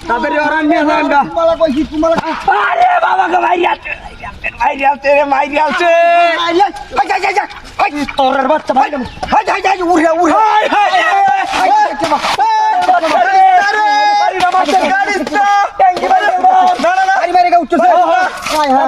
তাদের ওরা নিয়ে যাঙ্গা तुम्हाला कशी तुम्हाला আরে বাবা গো ভাই আছে রে মাইরি আছে তোরের বাচ্চা ভাই उरे उरे হাই হাই আরে বাবা গাড়ি স্টপ ট্যাঙ্কি ভাই না না अरे मेरे का उच्च से हाय हाय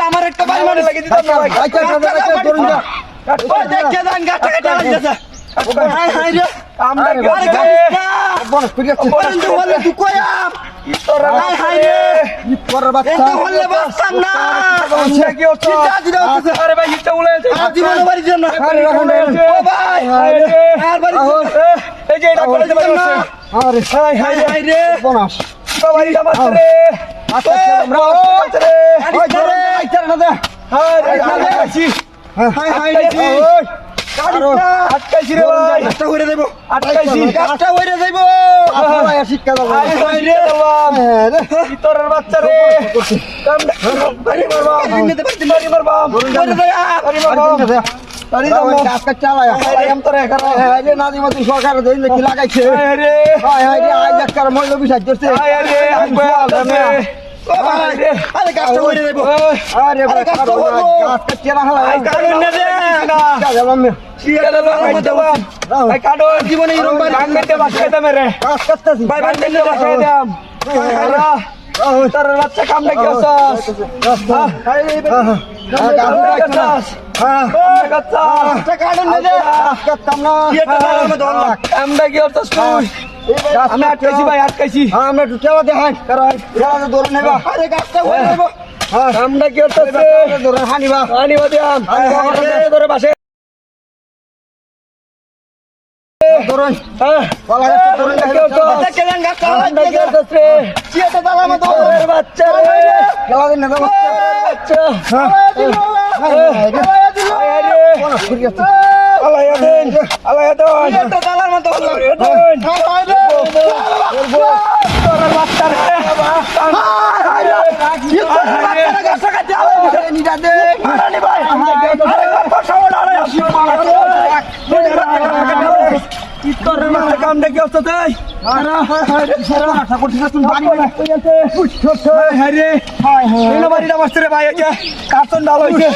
আমার একটা বাড়ি মানে লাগিয়ে দিতে আটকাইছি রে ভাই কাজটা করে দেব আটকাইছি কাজটা করে দেব আপনারা শিক্ষা দাও ভিতরের বাচ্চা রে বাড়ি মারবাম বাড়ি মারবাম করে দে বাড়ি মারবাম কাজটা চালায় আম তোরে করা আরে নাদিমতি সরকার দেন কি লাগাইছে আরে হায় হায় রে আজ একটা মহিলা বিষয় করছে আরে আরে ও ভাই আরে কাজটা করে দেব আরে ভাই কাজটা কাজটা চেরা হালা কারণ না দে না গেলাম সিয়ারে লাগাইতাম ভাই কাটো জীবনে এরকম বাংলাতে বাসাইতাম রে কাজ করতেছি ভাই বাংলাতে বাসাইতাম তোর বাচ্চা কাম না কি হছস আমরা কি হছস তুই আমি আটকাইছি ভাই আটকাইছি আমরা ঢুকেলা দেখাই কারণ ধরে নেবা আরে গাছটা হয়ে যাবো আমরা কি হছস ধরে হানিবা আনিবা দিয়াম ধরে বাসে ধরুন বলা ধরুন বাচ্চা খেলা দিন না বাচ্চা কামটা কি অবস্থা তাই বাড়িটা মারছে রে ভাই কার্টন ডাল হয়েছে